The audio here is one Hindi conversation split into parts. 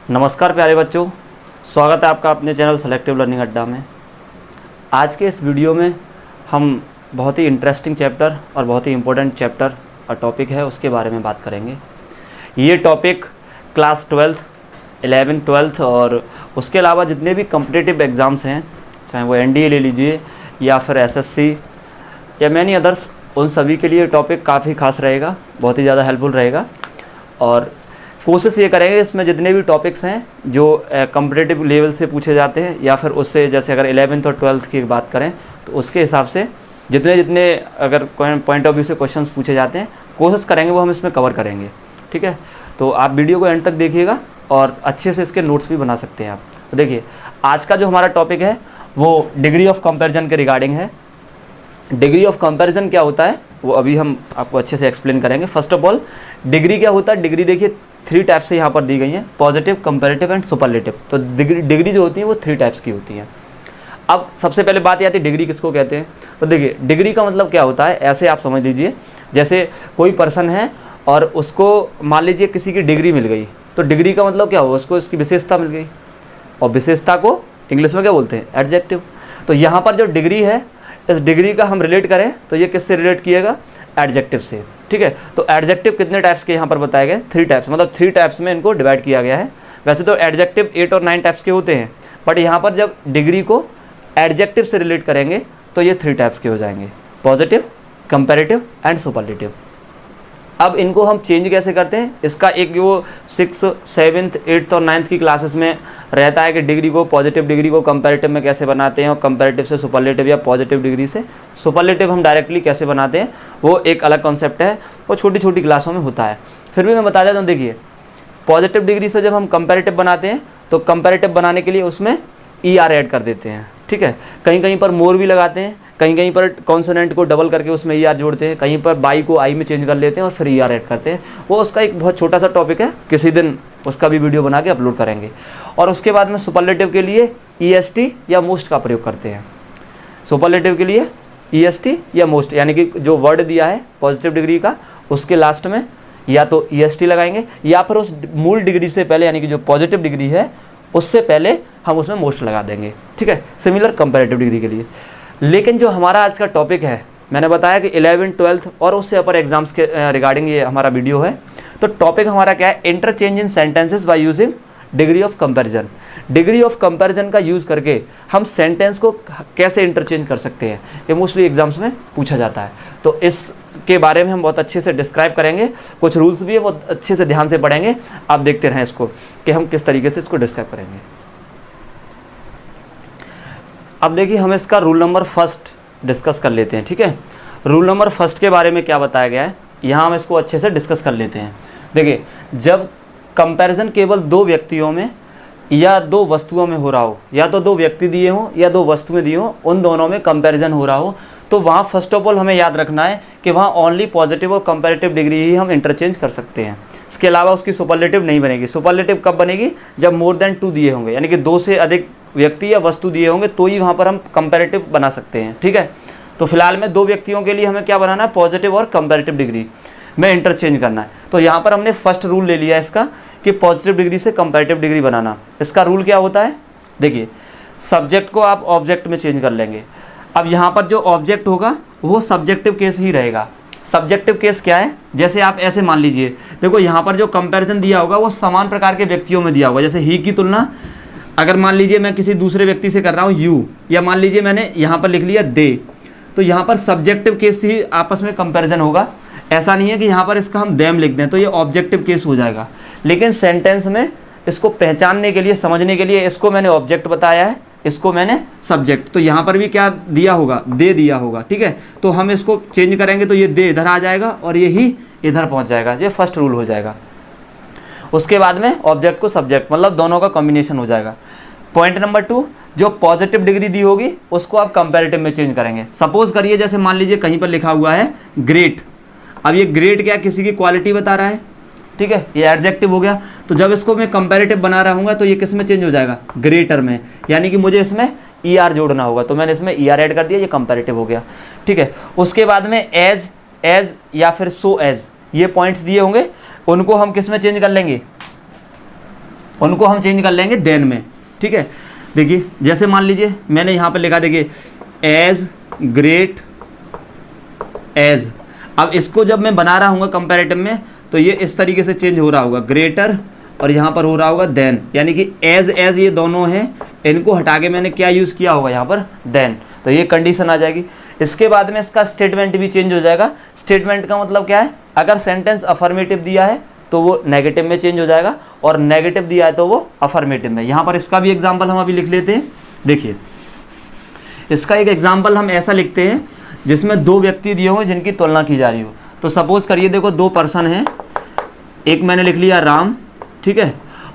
नमस्कार प्यारे बच्चों, स्वागत है आपका अपने चैनल सेलेक्टिव लर्निंग अड्डा में। आज के इस वीडियो में हम बहुत ही इंटरेस्टिंग चैप्टर और बहुत ही इम्पोर्टेंट चैप्टर और टॉपिक है उसके बारे में बात करेंगे। ये topic class 12th, 11th, 12th और उसके अलावा जितने भी कॉम्पिटिटिव एग्ज़ाम्स हैं, चाहे वो NDA ले लीजिए या फिर SSC या मैनी अदर्स, उन सभी के लिए टॉपिक काफ़ी खास रहेगा, बहुत ही ज़्यादा हेल्पफुल रहेगा। और कोशिश ये करेंगे इसमें जितने भी टॉपिक्स हैं जो कॉम्पिटिटिव लेवल से पूछे जाते हैं या फिर उससे, जैसे अगर 11th और 12th की बात करें तो उसके हिसाब से जितने अगर पॉइंट ऑफ व्यू से क्वेश्चंस पूछे जाते हैं, कोशिश करेंगे वो हम इसमें कवर करेंगे। ठीक है, तो आप वीडियो को एंड तक देखिएगा और अच्छे से इसके नोट्स भी बना सकते हैं आप। तो देखिए, आज का जो हमारा टॉपिक है वो डिग्री ऑफ कंपैरिजन के रिगार्डिंग है। डिग्री ऑफ कंपैरिजन क्या होता है वो अभी हम आपको अच्छे से एक्सप्लेन करेंगे। फर्स्ट ऑफ ऑल, डिग्री क्या होता है? डिग्री देखिए 3 टाइप्स से यहाँ पर दी गई हैं, पॉजिटिव, कंपैरेटिव एंड सुपरलेटिव। तो डिग्री जो होती है वो 3 टाइप्स की होती हैं। अब सबसे पहले बात आती है डिग्री किसको कहते हैं। तो देखिए, डिग्री का मतलब क्या होता है, ऐसे आप समझ लीजिए, जैसे कोई पर्सन है और उसको मान लीजिए किसी की डिग्री मिल गई, तो डिग्री का मतलब क्या हुआ, उसको इसकी विशेषता मिल गई, और विशेषता को इंग्लिश में क्या बोलते हैं? एडजेक्टिव। तो यहाँ पर जो डिग्री है, इस डिग्री का हम रिलेट करें तो ये किससे रिलेट किएगा? एडजेक्टिव से। ठीक है, तो एडजेक्टिव कितने टाइप्स के यहाँ पर बताए गए? 3 टाइप्स, मतलब 3 टाइप्स में इनको डिवाइड किया गया है। वैसे तो एडजेक्टिव 8 और 9 टाइप्स के होते हैं, बट यहाँ पर जब डिग्री को एडजेक्टिव से रिलेट करेंगे तो ये 3 टाइप्स के हो जाएंगे, पॉजिटिव, कंपैरेटिव एंड सुपरलेटिव। अब इनको हम चेंज कैसे करते हैं, इसका एक वो 6th, 7th, 8th और 9th की क्लासेस में रहता है कि डिग्री को, पॉजिटिव डिग्री को कंपैरेटिव में कैसे बनाते हैं और कंपैरेटिव से सुपरलेटिव या पॉजिटिव डिग्री से सुपरलेटिव हम डायरेक्टली कैसे बनाते हैं, वो एक अलग कॉन्सेप्ट है, वो छोटी छोटी क्लासों में होता है। फिर भी मैं बता देता हूँ, देखिए, पॉजिटिव डिग्री से जब हम कंपैरेटिव बनाते हैं तो कंपैरेटिव बनाने के लिए उसमें ER ऐड कर देते हैं। ठीक है, कहीं कहीं पर मोर भी लगाते हैं, कहीं कहीं पर कॉन्सोनेंट को डबल करके उसमें ER जोड़ते हैं, कहीं पर बाई को आई में चेंज कर लेते हैं और फिर ER ऐड करते हैं। वो उसका एक बहुत छोटा सा टॉपिक है, किसी दिन उसका भी वीडियो बना के अपलोड करेंगे। और उसके बाद में सुपरलेटिव के लिए EST या मोस्ट का प्रयोग करते हैं। सुपरलेटिव के लिए EST या मोस्ट, यानी कि जो वर्ड दिया है पॉजिटिव डिग्री का, उसके लास्ट में या तो EST लगाएंगे या फिर उस मूल डिग्री से पहले, यानी कि जो पॉजिटिव डिग्री है उससे पहले हम उसमें मोस्ट लगा देंगे। ठीक है, सिमिलर कंपैरेटिव डिग्री के लिए। लेकिन जो हमारा आज का टॉपिक है, मैंने बताया कि 11th, 12th और उससे अपर एग्जाम्स के रिगार्डिंग ये हमारा वीडियो है। तो टॉपिक हमारा क्या है? Interchange in sentences by using degree of comparison. Degree of comparison का यूज़ करके हम सेंटेंस को कैसे इंटरचेंज कर सकते हैं, ये मोस्टली एग्जाम्स में पूछा जाता है। तो इसके बारे में हम बहुत अच्छे से डिस्क्राइब करेंगे, कुछ रूल्स भी है वो अच्छे से ध्यान से पढ़ेंगे। आप देखते रहें इसको कि हम किस तरीके से इसको डिस्क्राइब करेंगे। अब देखिए, हम इसका रूल नंबर 1 डिस्कस कर लेते हैं। ठीक है, रूल नंबर 1 के बारे में क्या बताया गया है, यहाँ हम इसको अच्छे से डिस्कस कर लेते हैं। देखिए, जब कंपैरिजन केवल 2 व्यक्तियों में या 2 वस्तुओं में हो रहा हो, या तो 2 व्यक्ति दिए हों या 2 वस्तुएं दी हों, उन दोनों में कंपैरिजन हो रहा हो, तो वहाँ फर्स्ट ऑफ ऑल हमें याद रखना है कि वहाँ ओनली पॉजिटिव और कंपैरेटिव डिग्री ही हम इंटरचेंज कर सकते हैं। इसके अलावा उसकी सुपरलेटिव नहीं बनेगी। सुपरलेटिव कब बनेगी? जब मोर देन 2 दिए होंगे, यानी कि 2 से अधिक व्यक्ति या वस्तु दिए होंगे, तो ही वहाँ पर हम कंपैरेटिव बना सकते हैं। ठीक है, तो फिलहाल में 2 व्यक्तियों के लिए हमें क्या बनाना है? पॉजिटिव और कंपैरेटिव डिग्री में इंटरचेंज करना है। तो यहाँ पर हमने फर्स्ट रूल ले लिया है इसका कि पॉजिटिव डिग्री से कंपैरेटिव डिग्री बनाना। इसका रूल क्या होता है? देखिए, सब्जेक्ट को आप ऑब्जेक्ट में चेंज कर लेंगे। अब यहाँ पर जो ऑब्जेक्ट होगा वो सब्जेक्टिव केस ही रहेगा। सब्जेक्टिव केस क्या है? जैसे आप ऐसे मान लीजिए, देखो यहाँ पर जो कंपैरिजन दिया होगा वो समान प्रकार के व्यक्तियों में दिया होगा। जैसे ही की तुलना अगर मान लीजिए मैं किसी दूसरे व्यक्ति से कर रहा हूँ यू, या मान लीजिए मैंने यहाँ पर लिख लिया दे, तो यहाँ पर सब्जेक्टिव केस ही आपस में कंपैरिजन होगा। ऐसा नहीं है कि यहाँ पर इसका हम देम लिख दें तो ये ऑब्जेक्टिव केस हो जाएगा। लेकिन सेंटेंस में इसको पहचानने के लिए, समझने के लिए, इसको मैंने ऑब्जेक्ट बताया है, इसको मैंने सब्जेक्ट। तो यहाँ पर भी क्या दिया होगा? दे दिया होगा। ठीक है, तो हम इसको चेंज करेंगे तो ये दे इधर आ जाएगा और ये ही इधर पहुँच जाएगा। ये फर्स्ट रूल हो जाएगा। उसके बाद में ऑब्जेक्ट को सब्जेक्ट, मतलब दोनों का कॉम्बिनेशन हो जाएगा। पॉइंट नंबर 2, जो पॉजिटिव डिग्री दी होगी उसको आप कंपैरेटिव में चेंज करेंगे। सपोज करिए, जैसे मान लीजिए कहीं पर लिखा हुआ है ग्रेट। अब ये ग्रेट क्या, किसी की क्वालिटी बता रहा है। ठीक है, ये एडजेक्टिव हो गया। तो जब इसको मैं कंपैरेटिव बना रहा हूँ तो ये किस में चेंज हो जाएगा? ग्रेटर में, यानी कि मुझे इसमें ER जोड़ना होगा। तो मैंने इसमें ER ऐड कर दिया, ये कंपैरेटिव हो गया। ठीक है, उसके बाद में एज या फिर सो एज, ये पॉइंट्स दिए होंगे, उनको हम किस में चेंज कर लेंगे? उनको हम चेंज कर लेंगे देन में, ठीक है। देखिए जैसे मान लीजिए मैंने यहाँ पर लिखा, देखिए एज ग्रेट एज, अब इसको जब मैं बना रहा हूँ कंपैरेटिव में तो ये इस तरीके से चेंज हो रहा होगा, ग्रेटर और यहाँ पर हो रहा होगा देन, यानी कि एज एज ये दोनों हैं, इनको हटा के मैंने क्या यूज़ किया होगा यहाँ पर देन, तो ये कंडीशन आ जाएगी। इसके बाद में इसका स्टेटमेंट भी चेंज हो जाएगा। स्टेटमेंट का मतलब क्या है, अगर सेंटेंस अफर्मेटिव दिया है तो वो नेगेटिव में चेंज हो जाएगा, और नेगेटिव दिया है तो वो अफर्मेटिव में। यहाँ पर इसका भी एग्जाम्पल हम अभी लिख लेते हैं। देखिए इसका एक एग्जाम्पल हम ऐसा लिखते हैं जिसमें दो व्यक्ति दिए हों जिनकी तुलना की जा रही हो। तो सपोज करिए देखो दो पर्सन हैं, एक मैंने लिख लिया राम, ठीक है,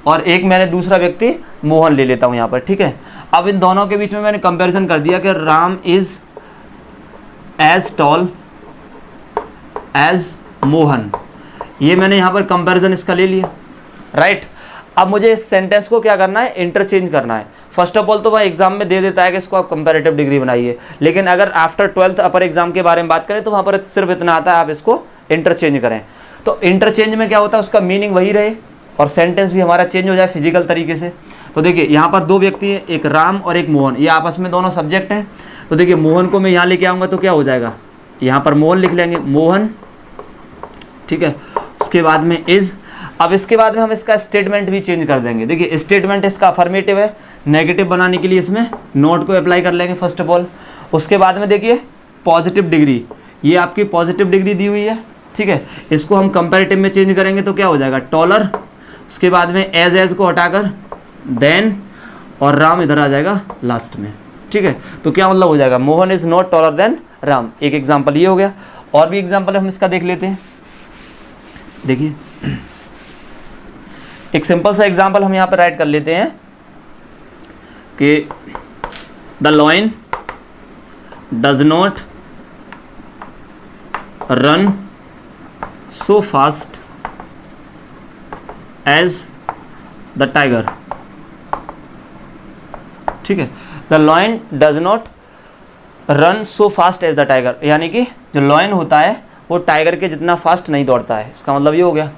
और एक मैंने दूसरा व्यक्ति मोहन ले लेता हूँ यहाँ पर, ठीक है। अब इन दोनों के बीच में मैंने कंपैरिजन कर दिया कि Ram is as tall as Mohan, ये मैंने यहाँ पर कंपैरिजन इसका ले लिया, राइट। अब मुझे इस सेंटेंस को क्या करना है, इंटरचेंज करना है। फर्स्ट ऑफ ऑल तो वह एग्जाम में दे देता है कि इसको आप कंपैरेटिव डिग्री बनाइए, लेकिन अगर आफ्टर 12th अपर एग्जाम के बारे में बात करें तो वहाँ पर सिर्फ इतना आता है आप इसको इंटरचेंज करें। तो इंटरचेंज में क्या होता है, उसका मीनिंग वही रहे और सेंटेंस भी हमारा चेंज हो जाए फिजिकल तरीके से। तो देखिए यहाँ पर दो व्यक्ति हैं, एक राम और एक मोहन, ये आपस में दोनों सब्जेक्ट हैं। तो देखिए मोहन को मैं यहाँ लेके आऊँगा तो क्या हो जाएगा, यहाँ पर मोहन लिख लेंगे, मोहन, ठीक है। उसके बाद में इज, अब इसके बाद में हम इसका स्टेटमेंट भी चेंज कर देंगे। देखिए स्टेटमेंट इसका अफर्मेटिव है, नेगेटिव बनाने के लिए इसमें नोट को अप्लाई कर लेंगे फर्स्ट ऑफ ऑल। उसके बाद में देखिए पॉजिटिव डिग्री, ये आपकी पॉजिटिव डिग्री दी हुई है, ठीक है। इसको हम कंपैरेटिव में चेंज करेंगे तो क्या हो जाएगा, टॉलर। उसके बाद में एज को हटाकर देन, और राम इधर आ जाएगा लास्ट में, ठीक है। तो क्या मतलब हो जाएगा, Mohan is not taller than Ram. एक एग्जाम्पल ये हो गया, और भी एग्जाम्पल हम इसका देख लेते हैं। देखिए एक सिंपल सा एग्जाम्पल हम यहाँ पर राइट कर लेते हैं कि the lion does not run so fast as the tiger, ठीक है। The lion does not run so fast as the tiger, यानी कि जो लॉयन होता है वो टाइगर के जितना फास्ट नहीं दौड़ता है, इसका मतलब ये हो गया।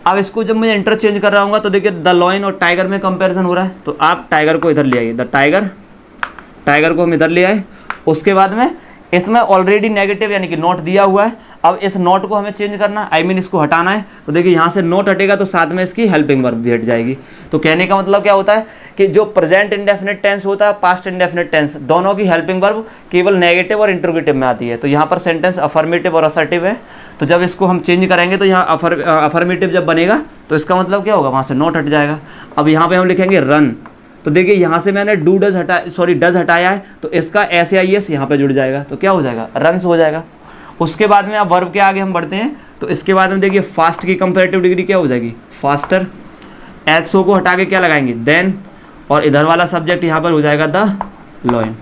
अब इसको जब मैं इंटरचेंज कर रहा हूँ तो देखिए द लॉयन और टाइगर में कंपैरिजन हो रहा है, तो आप टाइगर को इधर ले आइए, द टाइगर को हम इधर ले आए। उसके बाद में इसमें ऑलरेडी नेगेटिव यानी कि नोट दिया हुआ है, अब इस नोट को हमें चेंज करना है, इसको हटाना है। तो देखिए यहाँ से नोट हटेगा तो साथ में इसकी हेल्पिंग वर्ब भी हट जाएगी। तो कहने का मतलब क्या होता है कि जो प्रेजेंट इंडेफिनिट टेंस होता है, पास्ट इंडेफिनिट टेंस, दोनों की हेल्पिंग वर्ब केवल नेगेटिव और इंट्रोगेटिव में आती है। तो यहाँ पर सेंटेंस अफर्मेटिव और असर्टिव है, तो जब इसको हम चेंज करेंगे तो यहाँ अफर्मेटिव जब बनेगा तो इसका मतलब क्या होगा, वहाँ से नोट हट जाएगा। अब यहाँ पर हम लिखेंगे रन, तो देखिए यहाँ से मैंने डज हटाया है, तो इसका SAIS यहाँ पे जुड़ जाएगा, तो क्या हो जाएगा, रन्स हो जाएगा। उसके बाद में अब वर्ब के आगे हम बढ़ते हैं, तो इसके बाद में देखिए फास्ट की कंपैरेटिव डिग्री क्या हो जाएगी, फास्टर। SO को हटा के क्या लगाएंगे, देन, और इधर वाला सब्जेक्ट यहाँ पर हो जाएगा द लॉयन,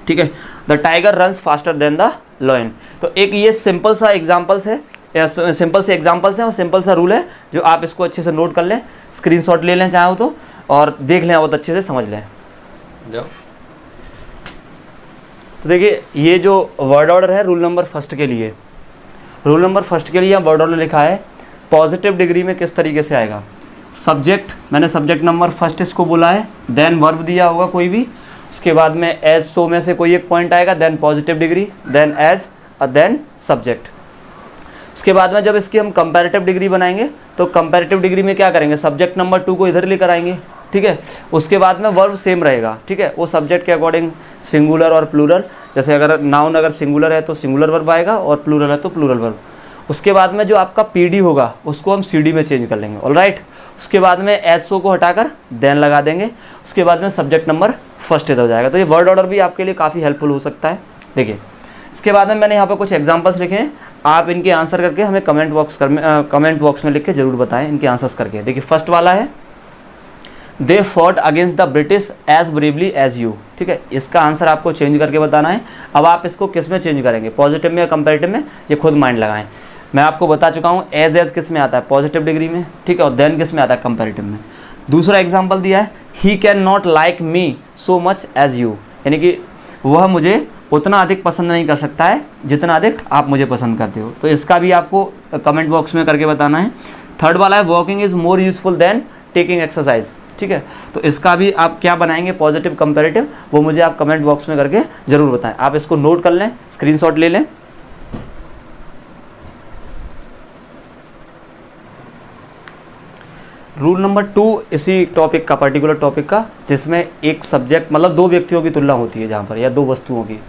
ठीक है। The tiger runs faster than the lion. तो एक ये सिंपल सा एग्जाम्पल्स है, सिंपल से एग्जाम्पल्स हैं और सिंपल सा रूल है जो आप इसको अच्छे से नोट कर लें, स्क्रीनशॉट ले लें चाहो तो, और देख लें, बहुत अच्छे से समझ लें। तो देखिए ये जो वर्ड ऑर्डर है रूल नंबर फर्स्ट के लिए, वर्ड ऑर्डर लिखा है पॉजिटिव डिग्री में किस तरीके से आएगा। सब्जेक्ट, मैंने सब्जेक्ट नंबर फर्स्ट इसको बोला है, देन वर्ब दिया होगा कोई भी, उसके बाद में एज सो में से कोई एक पॉइंट आएगा, then positive degree, then as और देन सब्जेक्ट। उसके बाद में जब इसकी हम कंपैरेटिव डिग्री बनाएंगे तो कंपैरेटिव डिग्री में क्या करेंगे, सब्जेक्ट नंबर 2 को इधर लेकर आएंगे, ठीक है। उसके बाद में वर्ब सेम रहेगा, ठीक है, वो सब्जेक्ट के अकॉर्डिंग सिंगुलर और प्लूरल, जैसे अगर नाउन अगर सिंगुलर है तो सिंगुलर वर्ब आएगा और प्लूरल है तो प्लूरल वर्ब। उसके बाद में जो आपका PD होगा उसको हम CD में चेंज कर लेंगे, ऑलराइट। उसके बाद में SO को हटाकर देन लगा देंगे, उसके बाद में सब्जेक्ट नंबर फर्स्ट इधर हो जाएगा। तो ये वर्ड ऑर्डर भी आपके लिए काफ़ी हेल्पफुल हो सकता है। देखिए इसके बाद में मैंने यहाँ पर कुछ एग्जाम्पल्स लिखे हैं, आप इनके आंसर करके हमें कमेंट बॉक्स में लिख के ज़रूर बताएं इनके आंसर्स करके। देखिए फर्स्ट वाला है they fought against the British as bravely as you, ठीक है। इसका आंसर आपको चेंज करके बताना है। अब आप इसको किस में चेंज करेंगे, पॉजिटिव में या कंपैरेटिव में, ये खुद माइंड लगाएं। मैं आपको बता चुका हूँ एज किस में आता है, पॉजिटिव डिग्री में, ठीक है, और देन किस में आता है, कंपैरेटिव में। दूसरा एग्जाम्पल दिया है he can not like me so much as you, यानी कि वह मुझे उतना अधिक पसंद नहीं कर सकता है जितना अधिक आप मुझे पसंद करते हो। तो इसका भी आपको कमेंट बॉक्स में करके बताना है। थर्ड वाला है walking is more useful than taking exercise. ठीक है, तो इसका भी आप क्या बनाएंगे पॉजिटिव कंपैरेटिव, वो मुझे आप कमेंट बॉक्स में करके ज़रूर बताएं। आप इसको नोट कर लें, स्क्रीनशॉट ले लें। रूल नंबर 2 इसी टॉपिक का, पर्टिकुलर टॉपिक का, जिसमें एक सब्जेक्ट मतलब दो व्यक्तियों की तुलना होती है जहाँ पर, या दो वस्तुओं की।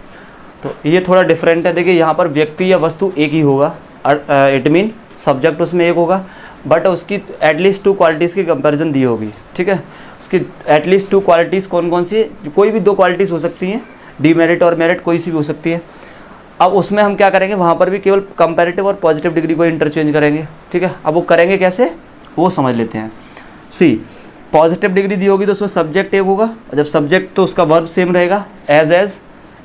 तो ये थोड़ा डिफरेंट है। देखिए यहाँ पर व्यक्ति या वस्तु एक ही होगा, इट मीन सब्जेक्ट उसमें एक होगा, बट उसकी एटलीस्ट 2 क्वालिटीज़ की कंपैरिजन दी होगी। ठीक है, उसकी एटलीस्ट 2 क्वालिटीज़ कौन कौन सी है, कोई भी 2 क्वालिटीज़ हो सकती हैं, डीमेरिट और मेरिट कोई सी भी हो सकती है। अब उसमें हम क्या करेंगे, वहाँ पर भी केवल कंपैरेटिव और पॉजिटिव डिग्री को इंटरचेंज करेंगे। ठीक है, अब वो करेंगे कैसे वो समझ लेते हैं। सी, पॉजिटिव डिग्री दी होगी तो उसमें सब्जेक्ट एक होगा, जब सब्जेक्ट तो उसका वर्ब सेम रहेगा, एज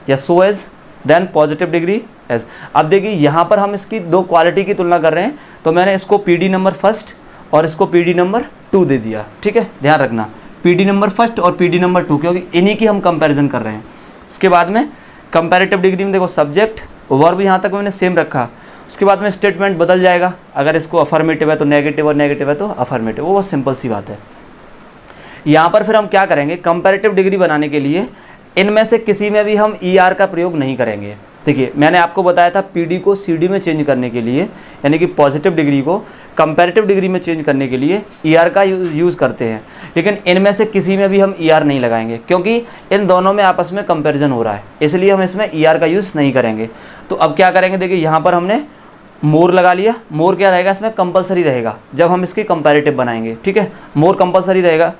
या so as, then positive degree as. अब देखिए यहाँ पर हम इसकी 2 क्वालिटी की तुलना कर रहे हैं, तो मैंने इसको PD नंबर फर्स्ट और इसको PD नंबर 2 दे दिया। ठीक है, ध्यान रखना, PD नंबर फर्स्ट और PD नंबर 2, क्योंकि इन्हीं की हम कंपैरिजन कर रहे हैं। उसके बाद में कंपैरेटिव डिग्री में देखो सब्जेक्ट वर्ब यहाँ तक मैंने सेम रखा, उसके बाद में स्टेटमेंट बदल जाएगा, अगर इसको अफर्मेटिव है तो नेगेटिव और नेगेटिव है तो अफर्मेटिव, वो बहुत सिंपल सी बात है। यहाँ पर फिर हम क्या करेंगे, कंपैरेटिव डिग्री बनाने के लिए इनमें से किसी में भी हम ER का प्रयोग नहीं करेंगे। देखिए मैंने आपको बताया था PD को CD में चेंज करने के लिए, यानी कि पॉजिटिव डिग्री को कंपैरेटिव डिग्री में चेंज करने के लिए ER का यूज़ करते हैं, लेकिन इनमें से किसी में भी हम ER नहीं लगाएंगे, क्योंकि इन दोनों में आपस में कंपैरिजन हो रहा है, इसलिए हम इसमें ER का यूज़ नहीं करेंगे। तो अब क्या करेंगे, देखिए यहाँ पर हमने मोर लगा लिया। मोर क्या रहेगा इसमें, कंपलसरी रहेगा जब हम इसकी कंपैरेटिव बनाएंगे। ठीक है, मोर कंपलसरी रहेगा।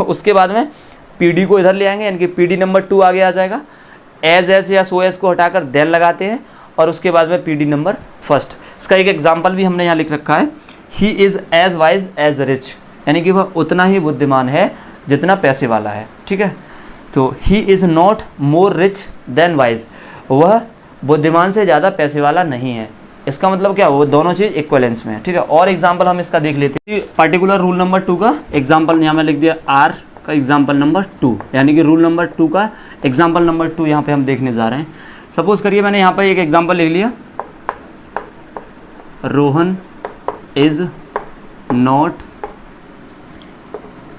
उसके बाद में PD को इधर ले आएंगे, यानी कि PD नंबर 2 आगे आ जाएगा। एज या सो एज को हटाकर देन लगाते हैं, और उसके बाद में PD नंबर फर्स्ट। इसका एक एग्जाम्पल भी हमने यहाँ लिख रखा है, he is as wise as rich, यानी कि वह उतना ही बुद्धिमान है जितना पैसे वाला है। ठीक है, तो he is not more rich than wise, वह बुद्धिमान से ज़्यादा पैसे वाला नहीं है। इसका मतलब क्या, वो दोनों चीज़ इक्वलेंस में है। ठीक है, और एग्जाम्पल हम इसका देख लेते हैं। पर्टिकुलर रूल नंबर 2 का एग्जाम्पल यहाँ मैं लिख दिया, R का एग्जाम्पल नंबर 2, यानी कि रूल नंबर 2 का एग्जाम्पल नंबर 2 यहाँ पे हम देखने जा रहे हैं। सपोज करिए मैंने यहाँ पर एक एग्जाम्पल लिख लिया, Rohan is not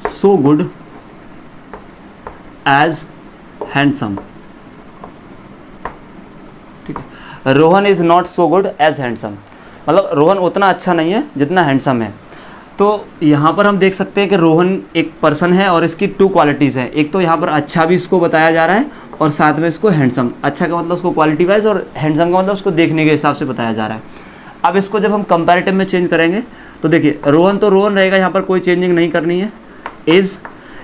so good as handsome. ठीक है, Rohan is not so good as handsome, मतलब रोहन उतना अच्छा नहीं है जितना हैंडसम है। तो यहाँ पर हम देख सकते हैं कि रोहन एक पर्सन है और इसकी 2 क्वालिटीज़ हैं। एक तो यहाँ पर अच्छा भी इसको बताया जा रहा है, और साथ में इसको हैंडसम, अच्छा का मतलब उसको क्वालिटी वाइज, और हैंडसम का मतलब उसको देखने के हिसाब से बताया जा रहा है। अब इसको जब हम कंपैरेटिव में चेंज करेंगे तो देखिए रोहन तो रोहन रहेगा, यहाँ पर कोई चेंजिंग नहीं करनी है। इज़,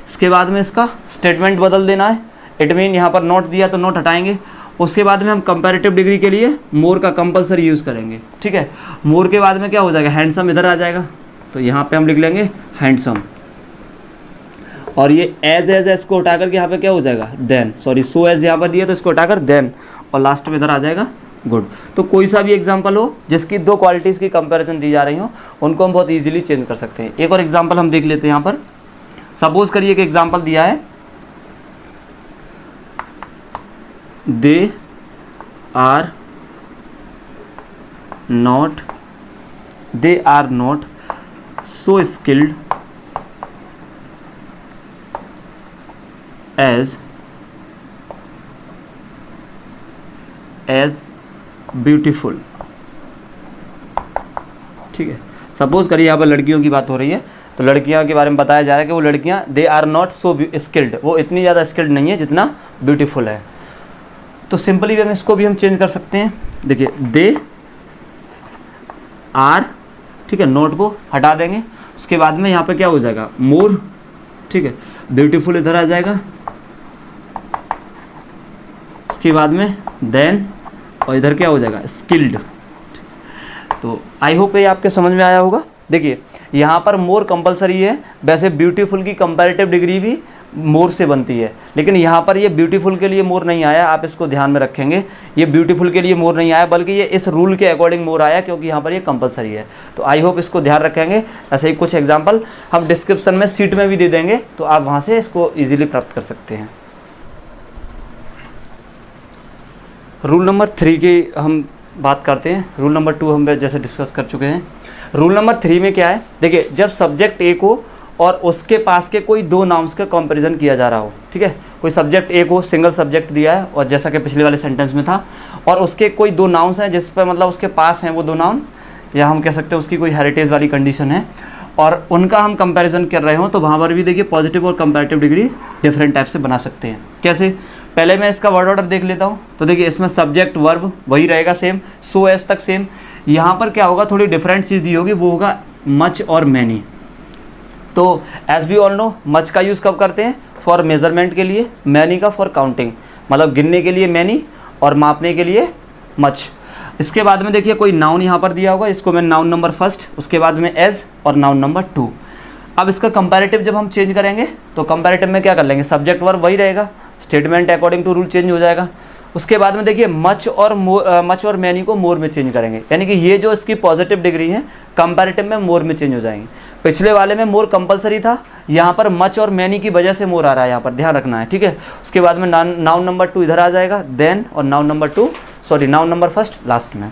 इसके बाद में इसका स्टेटमेंट बदल देना है, इट मीन यहाँ पर नॉट दिया तो नॉट हटाएंगे। उसके बाद में हम कंपैरेटिव डिग्री के लिए मोर का कंपलसरी यूज़ करेंगे। ठीक है, मोर के बाद में क्या हो जाएगा, हैंडसम इधर आ जाएगा, तो यहाँ पे हम लिख लेंगे हैंडसम, और ये एज को हटा करके यहाँ पे क्या हो जाएगा, देन, सॉरी सो एज यहाँ पर दिया तो इसको हटाकर देन, और लास्ट में इधर आ जाएगा गुड। तो कोई सा भी एग्जांपल हो जिसकी 2 क्वालिटीज़ की कंपैरिजन दी जा रही हो, उनको हम बहुत इजीली चेंज कर सकते हैं। एक और एग्जांपल हम देख लेते हैं यहाँ पर। सपोज करिए कि एग्जांपल दिया है, they are not so skilled as beautiful। ठीक है, सपोज करिए यहाँ पर लड़कियों की बात हो रही है, तो लड़कियों के बारे में बताया जा रहा है कि वो लड़कियाँ they are not so skilled, वो इतनी ज़्यादा स्किल्ड नहीं है जितना ब्यूटीफुल है। तो सिंपली हम इसको भी हम चेंज कर सकते हैं। देखिए दे आर, ठीक है, नोट को हटा देंगे, उसके बाद में यहाँ पे क्या हो जाएगा, मोर। ठीक है, ब्यूटीफुल इधर आ जाएगा, उसके बाद में देन, और इधर क्या हो जाएगा, स्किल्ड। तो आई होप ये आपके समझ में आया होगा। देखिए यहाँ पर मोर कंपलसरी है, वैसे ब्यूटीफुल की कंपैरेटिव डिग्री भी मोर से बनती है, लेकिन यहाँ पर ये ब्यूटीफुल के लिए मोर नहीं आया, आप इसको ध्यान में रखेंगे। ये ब्यूटीफुल के लिए मोर नहीं आया, बल्कि ये इस रूल के अकॉर्डिंग मोर आया, क्योंकि यहाँ पर ये कंपलसरी है। तो आई होप इसको ध्यान रखेंगे। ऐसे ही कुछ एग्जाम्पल हम डिस्क्रिप्शन में सीट में भी दे देंगे, तो आप वहाँ से इसको ईजिली प्राप्त कर सकते हैं। रूल नंबर 3 की हम बात करते हैं। रूल नंबर 2 हम जैसे डिस्कस कर चुके हैं। रूल नंबर 3 में क्या है, देखिए जब सब्जेक्ट एक हो और उसके पास के कोई दो नाउन्स का कंपैरिजन किया जा रहा हो, ठीक है। कोई सब्जेक्ट एक हो, सिंगल सब्जेक्ट दिया है, और जैसा कि पिछले वाले सेंटेंस में था, और उसके कोई दो नाउन्स हैं जिस पर मतलब उसके पास हैं वो दो नाउन, या हम कह सकते हैं उसकी कोई हेरिटेज वाली कंडीशन है, और उनका हम कंपैरिजन कर रहे हो, तो वहाँ पर भी देखिए पॉजिटिव और कंपैरेटिव डिग्री डिफरेंट टाइप से बना सकते हैं। कैसे? पहले मैं इसका वर्ड ऑर्डर देख लेता हूँ। तो देखिए इसमें सब्जेक्ट वर्ब वही रहेगा सेम, सो एज तक सेम। यहाँ पर क्या होगा, थोड़ी डिफरेंट चीज़ दी होगी, वो होगा मच और मैनी। तो as we all know, much का यूज़ कब करते हैं? फॉर मेजरमेंट के लिए, मैनी का फॉर काउंटिंग, मतलब गिनने के लिए मैनी और मापने के लिए मच। इसके बाद में देखिए कोई नाउन यहाँ पर दिया होगा, इसको मैं नाउन नंबर फर्स्ट, उसके बाद में एज, और नाउन नंबर 2। अब इसका कंपैरेटिव जब हम चेंज करेंगे तो कंपैरेटिव में क्या कर लेंगे, सब्जेक्ट वर्ब वही रहेगा, statement according to rule change हो जाएगा। उसके बाद में देखिए मच और मैनी को मोर में चेंज करेंगे, यानी कि ये जो इसकी पॉजिटिव डिग्री है कंपैरेटिव में मोर में चेंज हो जाएंगे। पिछले वाले में मोर कंपलसरी था, यहाँ पर मच और मैनी की वजह से मोर आ रहा है, यहाँ पर ध्यान रखना है, ठीक है। उसके बाद में नाउन नंबर 2 इधर आ जाएगा, देन, और नाउन नंबर फर्स्ट लास्ट में।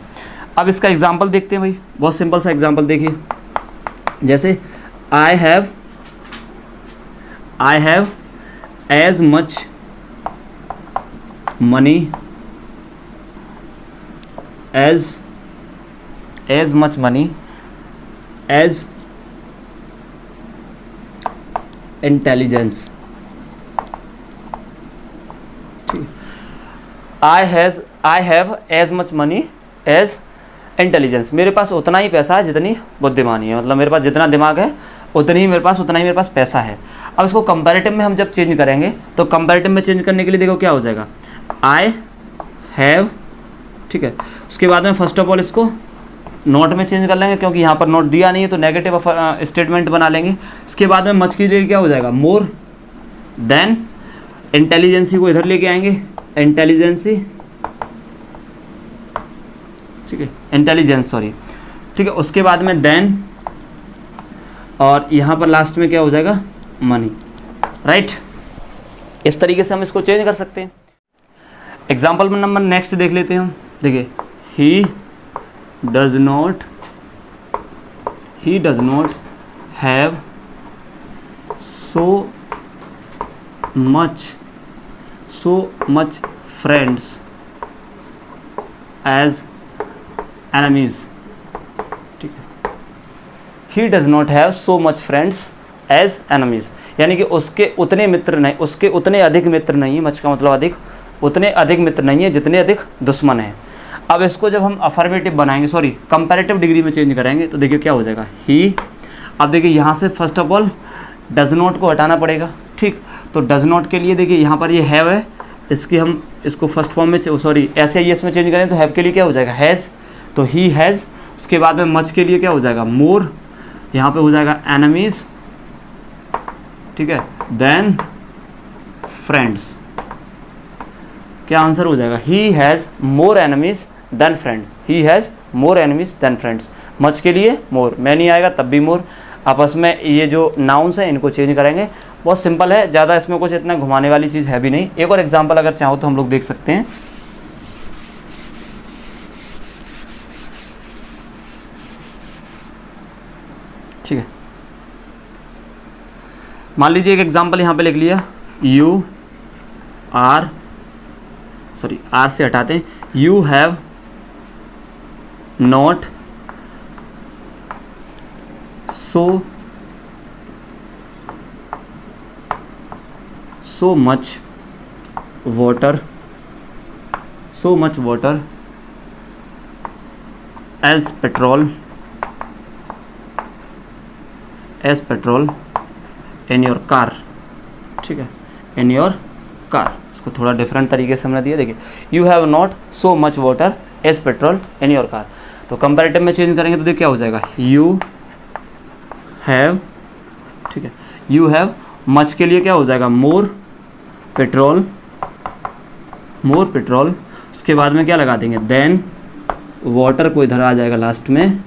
अब इसका एग्जाम्पल देखते हैं भाई, बहुत सिंपल सा एग्जाम्पल देखिए, जैसे I have as much money as much money as intelligence. I have as much money as intelligence. मेरे पास उतना ही पैसा है जितनी बुद्धिमानी है, मतलब मेरे पास जितना दिमाग है उतना ही मेरे पास पैसा है। अब इसको कंपैरेटिव में हम जब चेंज करेंगे, तो कंपैरेटिव में चेंज करने के लिए देखो क्या हो जाएगा, आई हैव, ठीक है। उसके बाद में फर्स्ट ऑफ ऑल इसको नोट में चेंज कर लेंगे, क्योंकि यहाँ पर नोट दिया नहीं है तो नेगेटिव स्टेटमेंट बना लेंगे। उसके बाद में मच के लिए क्या हो जाएगा, मोर, देन इंटेलिजेंसी को इधर लेके आएंगे, इंटेलिजेंसी, ठीक है, इंटेलिजेंस, सॉरी, ठीक है। उसके बाद में देन, और यहाँ पर लास्ट में क्या हो जाएगा, मनी, राइट। इस तरीके से हम इसको चेंज कर सकते हैं। एग्जाम्पल में नंबर नेक्स्ट देख लेते हैं हम। देखिए, he does not have so much friends as enemies, ठीक है। He does not have so much friends as enemies, यानी कि उसके उतने मित्र नहीं, उसके उतने अधिक मित्र नहीं है, मच का मतलब अधिक, उतने अधिक मित्र नहीं है जितने अधिक दुश्मन हैं। अब इसको जब हम अफर्मेटिव बनाएंगे, सॉरी कंपैरेटिव डिग्री में चेंज करेंगे, तो देखिए क्या हो जाएगा, ही। अब देखिए यहाँ से first of all does not को हटाना पड़ेगा, ठीक। तो डज नॉट के लिए देखिए यहाँ पर ये हैव है, इसको फर्स्ट फॉर्म में, सॉरी SIS में चेंज करें तो हैव के लिए क्या हो जाएगा, हैज़, तो ही हैज़। उसके बाद में मच के लिए क्या हो जाएगा, मोर, यहाँ पे हो जाएगा एनिमीज, ठीक है, देन फ्रेंड्स। क्या आंसर हो जाएगा, he has more enemies than friend, he has more enemies than friends. Much के लिए मोर, मैनी आएगा तब भी मोर। आपस में ये जो नाउन्स हैं इनको चेंज करेंगे, बहुत सिंपल है, ज़्यादा इसमें कुछ इतना घुमाने वाली चीज़ है भी नहीं। एक और एग्जांपल अगर चाहो तो हम लोग देख सकते हैं। ठीक है, मान लीजिए एक एग्जांपल यहाँ पे लिख लिया, आर से हटाते हैं, you have not so much water as petrol in your car, ठीक है, in your car। इसको थोड़ा डिफरेंट तरीके से हमने दिया, देखिए, you have not so much water as petrol in your car। तो कंपैरेटिव में चेंज करेंगे तो देखिए क्या हो जाएगा, you have, ठीक है, you have, मच के लिए क्या हो जाएगा, मोर पेट्रोल, उसके बाद में क्या लगा देंगे, देन वाटर को इधर आ जाएगा लास्ट में,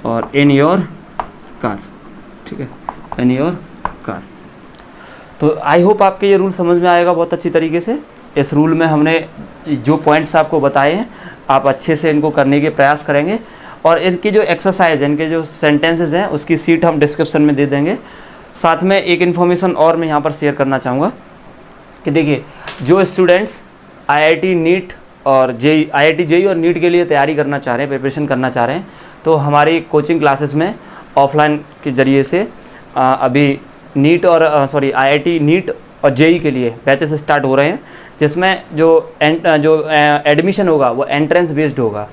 और इन योर कार, ठीक है, इन योर कार। तो आई होप आपके ये रूल समझ में आएगा बहुत अच्छी तरीके से। इस रूल में हमने जो पॉइंट्स आपको बताए हैं, आप अच्छे से इनको करने के प्रयास करेंगे, और इनकी जो एक्सरसाइज है, इनके जो सेंटेंसेस हैं, उसकी सीट हम डिस्क्रिप्शन में दे देंगे। साथ में एक इन्फॉर्मेशन और मैं यहाँ पर शेयर करना चाहूँगा कि देखिए, जो स्टूडेंट्स आईआईटी नीट और जेई, आईआईटी जेई और नीट के लिए तैयारी करना चाह रहे हैं, प्रिपरेशन करना चाह रहे हैं, तो हमारी कोचिंग क्लासेस में ऑफलाइन के ज़रिए से अभी नीट और आईआईटी नीट और जेई के लिए बैचेस स्टार्ट हो रहे हैं, जिसमें जो एडमिशन होगा वो एंट्रेंस बेस्ड होगा।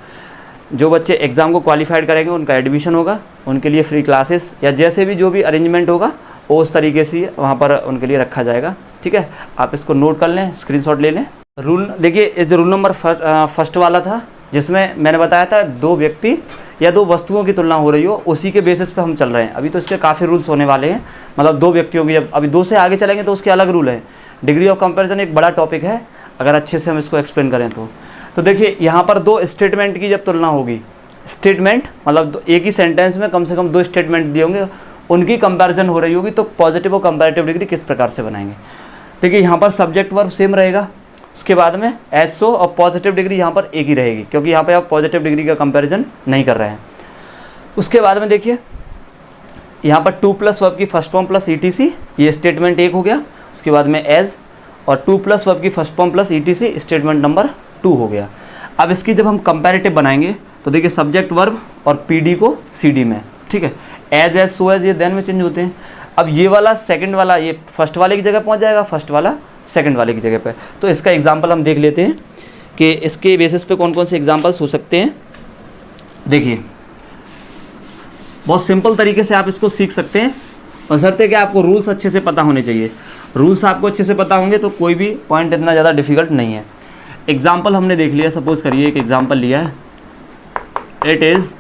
जो बच्चे एग्ज़ाम को क्वालिफाइड करेंगे उनका एडमिशन होगा, उनके लिए फ्री क्लासेस या जैसे भी जो भी अरेंजमेंट होगा वो उस तरीके से वहाँ पर उनके लिए रखा जाएगा। ठीक है, आप इसको नोट कर लें, स्क्रीनशॉट ले लें। रूल देखिए, इस जो रूल नंबर फर्स्ट वाला था, जिसमें मैंने बताया था 2 व्यक्ति या 2 वस्तुओं की तुलना हो रही हो, उसी के बेसिस पे हम चल रहे हैं। अभी तो इसके काफ़ी रूल्स होने वाले हैं, मतलब 2 व्यक्तियों की, जब अभी 2 से आगे चलेंगे तो उसके अलग रूल हैं। डिग्री ऑफ कंपैरिजन एक बड़ा टॉपिक है, अगर अच्छे से हम इसको एक्सप्लेन करें तो देखिए, यहाँ पर 2 स्टेटमेंट की जब तुलना होगी, स्टेटमेंट मतलब एक ही सेंटेंस में कम से कम 2 स्टेटमेंट दिए होंगे, उनकी कंपैरिजन हो रही होगी, तो पॉजिटिव और कंपैरेटिव डिग्री किस प्रकार से बनाएंगे। देखिए, यहाँ पर सब्जेक्ट वर्ब सेम रहेगा, उसके बाद में एचओ और पॉजिटिव डिग्री यहाँ पर एक ही रहेगी, क्योंकि यहाँ पे आप पॉजिटिव डिग्री का कंपैरिजन नहीं कर रहे हैं। उसके बाद में देखिए, यहाँ पर 2 प्लस वर्ब की फर्स्ट फॉर्म प्लस ईटीसी, ये स्टेटमेंट 1 हो गया। उसके बाद में एज और 2 प्लस वर्ब की first form plus etc, statement number 2 हो गया। अब इसकी जब हम कंपैरेटिव बनाएंगे तो देखिए, सब्जेक्ट वर्ब और पीडी को सीडी में, ठीक है, एज सो एज, ये देन में चेंज होते हैं। अब ये वाला सेकंड वाला ये फर्स्ट वाले की जगह पहुंच जाएगा, फर्स्ट वाला सेकंड वाले की जगह पे। तो इसका एग्जांपल हम देख लेते हैं कि इसके बेसिस पे कौन कौन से एग्जांपल्स हो सकते हैं। देखिए, बहुत सिंपल तरीके से आप इसको सीख सकते हैं, बशर्ते कि आपको रूल्स अच्छे से पता होने चाहिए। रूल्स आपको अच्छे से पता होंगे तो कोई भी पॉइंट इतना ज़्यादा डिफिकल्ट नहीं है। एग्जाम्पल हमने देख लिया, सपोज करिए एक एग्जाम्पल लिया है, it is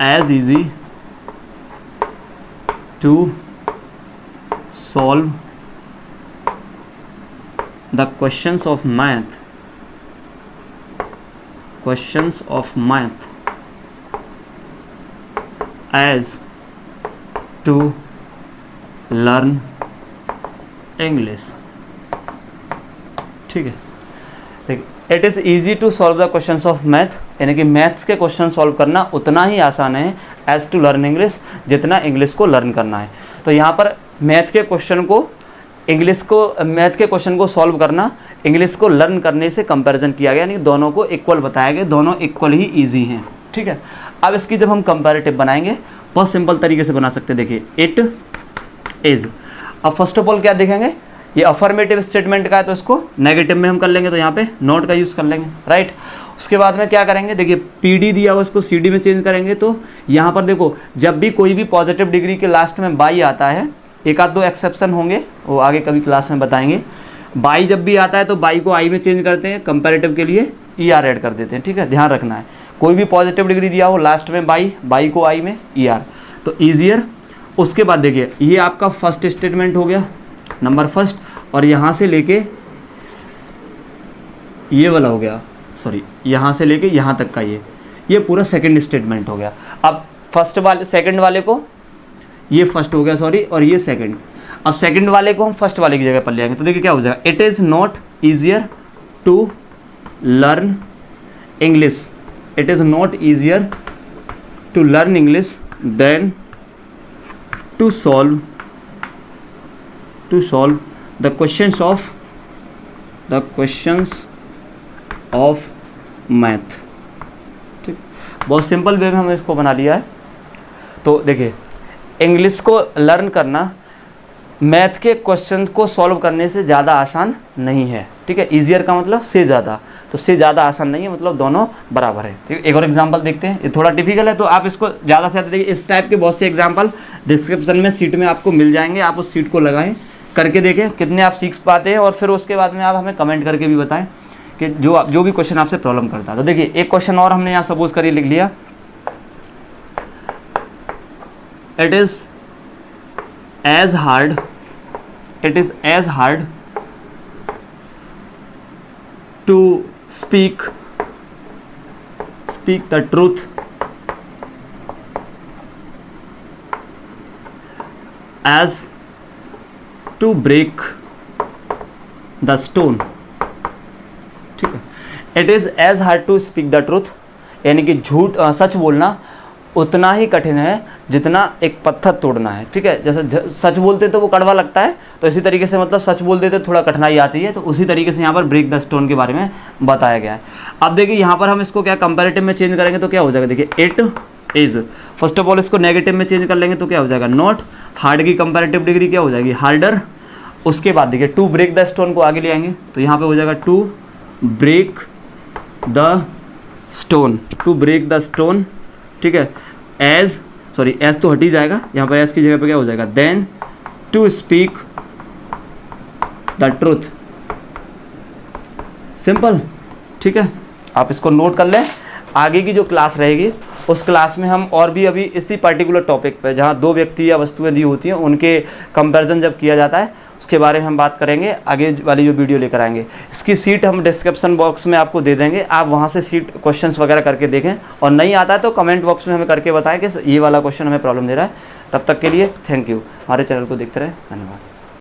as easy to solve the questions of math as to learn English। ठीक है, देखिए, it is easy to solve the questions of math, यानी कि मैथ्स के क्वेश्चन सॉल्व करना उतना ही आसान है एज टू लर्न इंग्लिश, जितना इंग्लिश को लर्न करना है। तो यहाँ पर मैथ के क्वेश्चन को सॉल्व करना इंग्लिश को लर्न करने से कंपैरिजन किया गया, यानी दोनों को इक्वल बताया गया, दोनों इक्वल ही इजी हैं। ठीक है, अब इसकी जब हम कंपैरेटिव बनाएंगे बहुत सिंपल तरीके से बना सकते हैं। देखिए, इट इज़, अब फर्स्ट ऑफ ऑल क्या देखेंगे, ये अफर्मेटिव स्टेटमेंट का है तो इसको नेगेटिव में हम कर लेंगे, तो यहाँ पे नॉट का यूज़ कर लेंगे, राइट। उसके बाद में क्या करेंगे, देखिए पीडी दिया हुआ उसको सीडी में चेंज करेंगे। तो यहाँ पर देखो, जब भी कोई भी पॉजिटिव डिग्री के लास्ट में बाई आता है, एक आध 2 एक्सेप्शन होंगे, वो आगे कभी क्लास में बताएंगे। बाई जब भी आता है तो बाई को आई में चेंज करते हैं, कंपैरेटिव के लिए ईआर ऐड कर देते हैं। ठीक है, ध्यान रखना है, कोई भी पॉजिटिव डिग्री दिया हो लास्ट में बाई को आई में ईआर, तो ईजियर। उसके बाद देखिए, ये आपका फर्स्ट स्टेटमेंट हो गया, नंबर फर्स्ट, और यहाँ से लेके ये वाला हो गया, सॉरी, यहाँ से लेके यहाँ तक का ये पूरा सेकंड स्टेटमेंट हो गया। अब सेकंड वाले को ये फर्स्ट हो गया, सॉरी, और ये सेकंड। अब सेकंड वाले को हम फर्स्ट वाले की जगह पर ले आएंगे, तो देखिए क्या हो जाएगा, it is not easier to learn English, it is not easier to learn English than to solve the questions of math. ठीक, बहुत सिंपल वे में हमने इसको बना लिया है। तो देखिए, इंग्लिश को लर्न करना मैथ के क्वेश्चन को सॉल्व करने से ज़्यादा आसान नहीं है। ठीक है, ईजियर का मतलब से ज़्यादा, तो से ज़्यादा आसान नहीं है, मतलब दोनों बराबर है। ठीक है, एक और एग्जांपल देखते हैं, ये थोड़ा डिफिकल्ट है तो आप इसको ज़्यादा से ज़्यादा देखिए। इस टाइप के बहुत से एग्जांपल डिस्क्रिप्शन में सीट में आपको मिल जाएंगे, आप उस सीट को लगाएं, करके देखें कितने आप सीख पाते हैं, और फिर उसके बाद में आप हमें कमेंट करके भी बताएं कि जो भी क्वेश्चन आपसे प्रॉब्लम करता है। तो देखिए, एक क्वेश्चन और हमने यहाँ सपोज करिए लिख लिया, it is as hard to speak the truth as to break the stone. ठीक है, it is as hard to speak the truth, यानी कि सच बोलना उतना ही कठिन है जितना एक पत्थर तोड़ना है। ठीक है, जैसे सच बोलते तो वो कड़वा लगता है, तो इसी तरीके से मतलब सच बोल देते थोड़ा कठिनाई आती है। तो उसी तरीके से यहाँ पर ब्रेक द स्टोन के बारे में बताया गया है। अब देखिए यहाँ पर हम इसको क्या कंपैरेटिव में चेंज करेंगे तो क्या हो जाएगा, देखिए it is. First of all इसको नेगेटिव में चेंज कर लेंगे तो क्या हो जाएगा, नॉट। हार्ड की कंपैरेटिव डिग्री क्या हो जाएगी, हार्डर। उसके बाद देखिए टू ब्रेक द स्टोन को आगे ले आएंगे तो यहाँ पे हो जाएगा to break the stone, to break the stone. ठीक है, एज तो हट ही जाएगा, यहाँ पर एज की जगह पे क्या हो जाएगा, then to speak the truth. Simple. ठीक है, आप इसको नोट कर लें। आगे की जो क्लास रहेगी उस क्लास में हम और भी अभी इसी पर्टिकुलर टॉपिक पे, जहाँ दो व्यक्ति या वस्तुएं दी होती हैं उनके कंपैरिजन जब किया जाता है उसके बारे में हम बात करेंगे। आगे वाली जो वीडियो लेकर आएंगे, इसकी सीट हम डिस्क्रिप्शन बॉक्स में आपको दे देंगे, आप वहाँ से सीट क्वेश्चंस वगैरह करके देखें। और नहीं आता है तो कमेंट बॉक्स में हमें करके बताएं कि ये वाला क्वेश्चन हमें प्रॉब्लम दे रहा है। तब तक के लिए थैंक यू। हमारे चैनल को देखते रहें, धन्यवाद।